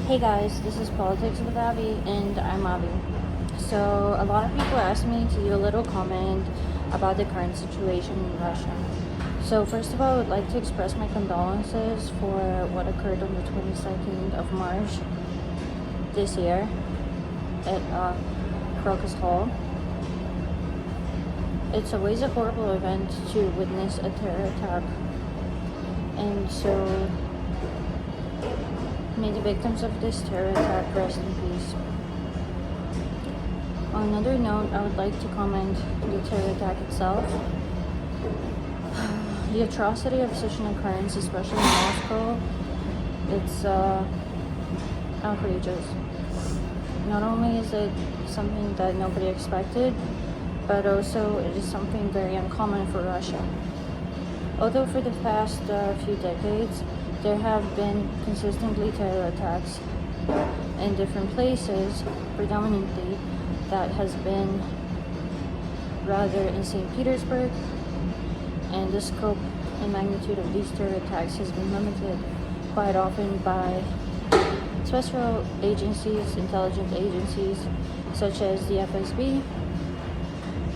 Hey guys, this is Politics with Abby, and I'm Abby. So, a lot of people asked me to do a little comment about the current situation in Russia. So, first of all, I would like to express my condolences for what occurred on the 22nd of March this year at Crocus Hall. It's always a horrible event to witness a terror attack, and so may the victims of this terror attack rest in peace. On another note, I would like to comment on the terror attack itself. The atrocity of such an occurrence, especially in Moscow, it's outrageous. Not only is it something that nobody expected, but also it is something very uncommon for Russia. Although for the past few decades, there have been consistently terror attacks in different places. Predominantly, that has been rather in St. Petersburg, and the scope and magnitude of these terror attacks has been limited quite often by special agencies, intelligence agencies, such as the FSB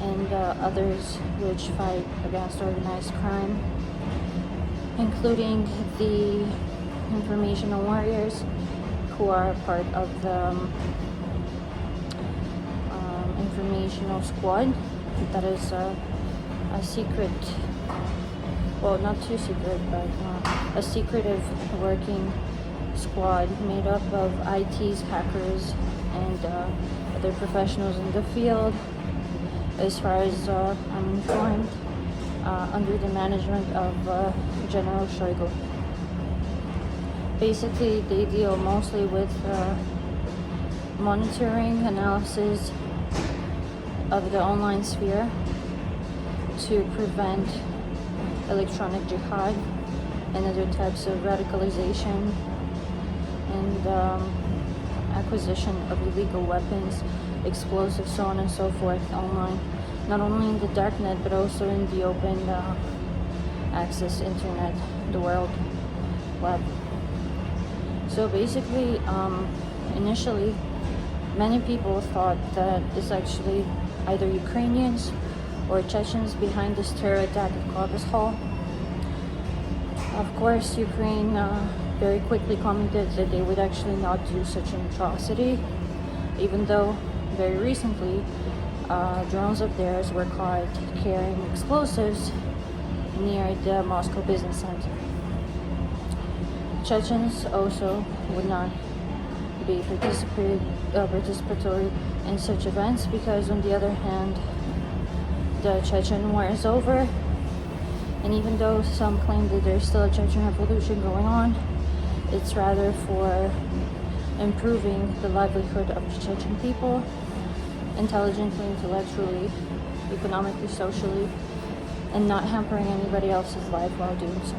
and others which fight against organized crime, including the informational warriors who are part of the informational squad that is a secret, well, not too secret, but a secretive working squad made up of ITs, hackers, and other professionals in the field, as far as I'm informed, under the management of General Shoigu. Basically, they deal mostly with monitoring, analysis of the online sphere to prevent electronic jihad and other types of radicalization and acquisition of illegal weapons, explosives, so on and so forth online, not only in the darknet but also in the open access internet, the world web. So basically, initially, many people thought that it's actually either Ukrainians or Chechens behind this terror attack at Crocus Hall. Of course, Ukraine very quickly commented that they would actually not do such an atrocity, even though very recently drones of theirs were caught carrying explosives near the Moscow Business Center. Chechens also would not be participatory in such events because, on the other hand, the Chechen war is over, and even though some claim that there's still a Chechen revolution going on, it's rather for improving the livelihood of the Chechen people, intelligently, intellectually, economically, socially, and not hampering anybody else's life while doing so.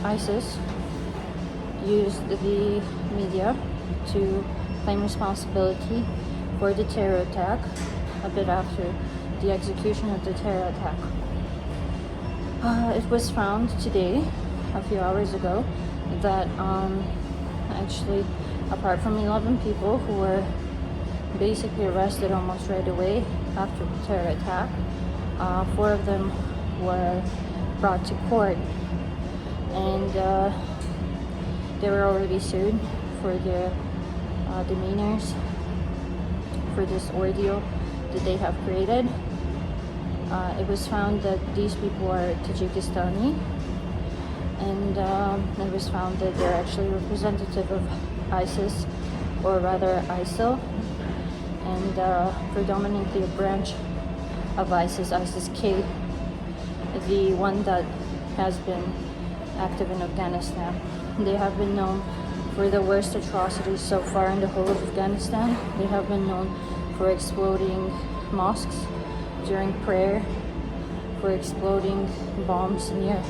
ISIS used the media to claim responsibility for the terror attack a bit after the execution of the terror attack. It was found today, a few hours ago, that actually, apart from 11 people who were basically arrested almost right away after the terror attack, 4 of them were brought to court, and they were already sued for their demeanors for this ordeal that they have created. It was found that these people are Tajikistani, and it was found that they're actually representative of ISIS, or rather ISIL, and predominantly a branch of ISIS, ISIS-K, the one that has been active in Afghanistan. They have been known for the worst atrocities so far in the whole of Afghanistan. They have been known for exploding mosques during prayer, for exploding bombs near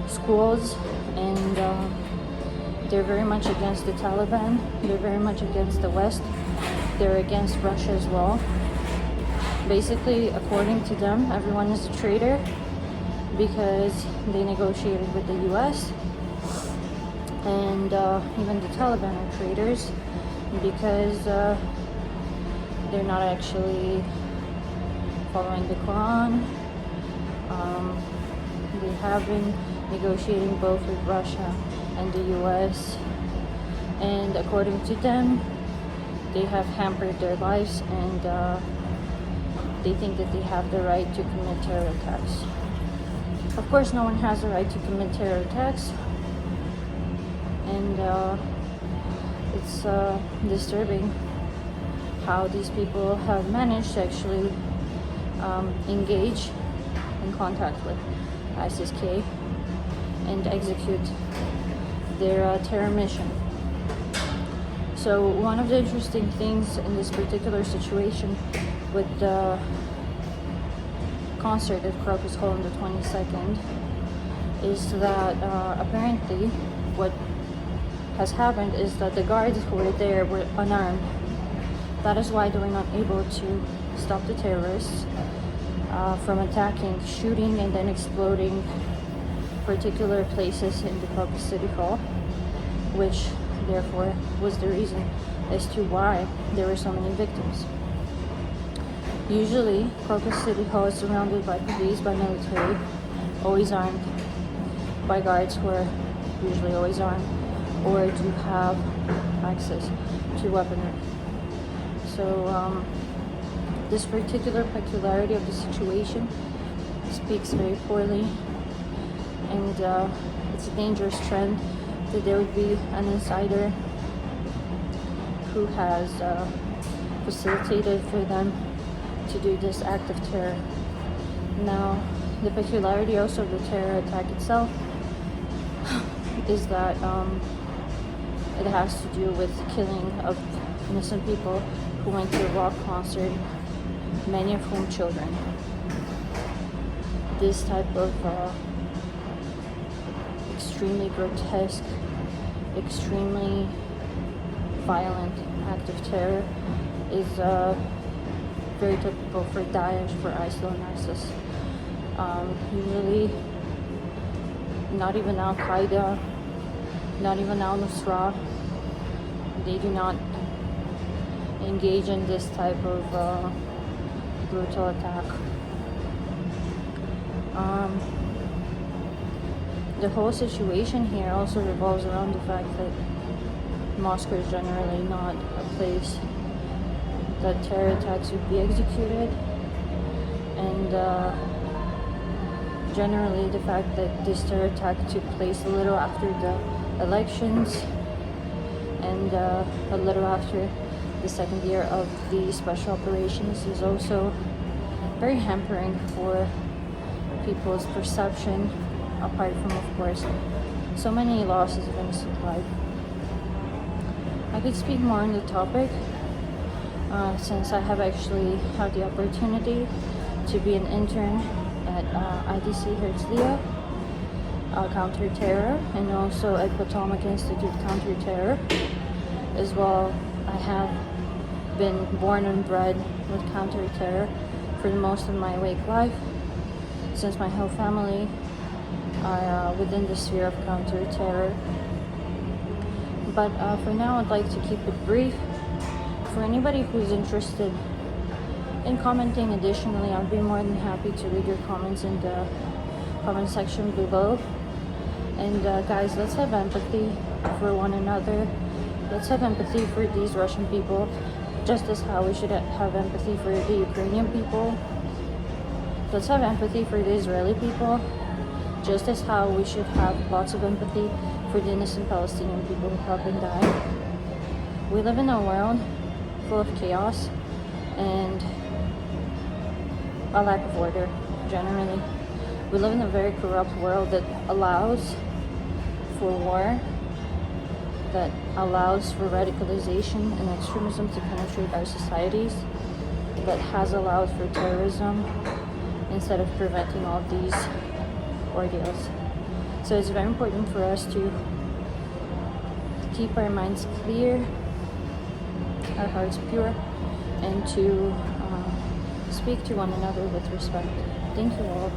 schools, and they're very much against the Taliban. They're very much against the West. They're against Russia as well. Basically, according to them, everyone is a traitor because they negotiated with the US and even the Taliban are traitors because they're not actually following the Quran. They have been negotiating both with Russia and the US, and according to them, they have hampered their lives, and they think that they have the right to commit terror attacks. Of course, no one has the right to commit terror attacks, and it's disturbing how these people have managed to actually engage in contact with ISIS-K and execute their terror mission. So one of the interesting things in this particular situation with the concert at Crocus Hall on the 22nd is that apparently what has happened is that the guards who were there were unarmed. That is why they were not able to stop the terrorists from attacking, shooting, and then exploding particular places in the Crocus City Hall, which therefore was the reason as to why there were so many victims. Usually, Crocus City Hall is surrounded by police, by military, always armed, by guards who are usually always armed, or do have access to weaponry. So this particular peculiarity of the situation speaks very poorly, and it's a dangerous trend that there would be an insider who has facilitated for them to do this act of terror. Now, the peculiarity also of the terror attack itself is that it has to do with killing of innocent people who went to a rock concert, many of whom children. This type of extremely grotesque, extremely violent act of terror is very typical for Daesh, for ISIL and ISIS. Usually, not even Al-Qaeda, not even Al-Nusra, they do not engage in this type of brutal attack. The whole situation here also revolves around the fact that Moscow is generally not a place that terror attacks would be executed, and generally the fact that this terror attack took place a little after the elections and a little after the second year of the special operations is also very hampering for people's perception, apart from, of course, so many losses of innocent life. I could speak more on the topic since I have actually had the opportunity to be an intern at IDC Herzliya Counter-Terror, and also at Potomac Institute Counter-Terror as well. I have been born and bred with counter-terror for most of my awake life, since my whole family are within the sphere of counter-terror. But for now, I'd like to keep it brief. For anybody who's interested in commenting additionally, I'd be more than happy to read your comments in the comment section below. And guys, let's have empathy for one another. Let's have empathy for these Russian people, just as how we should have empathy for the Ukrainian people. Let's have empathy for the Israeli people, just as how we should have lots of empathy for the innocent Palestinian people who have been dying. We live in a world full of chaos and a lack of order, generally. We live in a very corrupt world that allows for war, that allows for radicalization and extremism to penetrate our societies, that has allowed for terrorism instead of preventing all of these ordeals. So it's very important for us to keep our minds clear, our hearts pure, and to speak to one another with respect. Thank you all.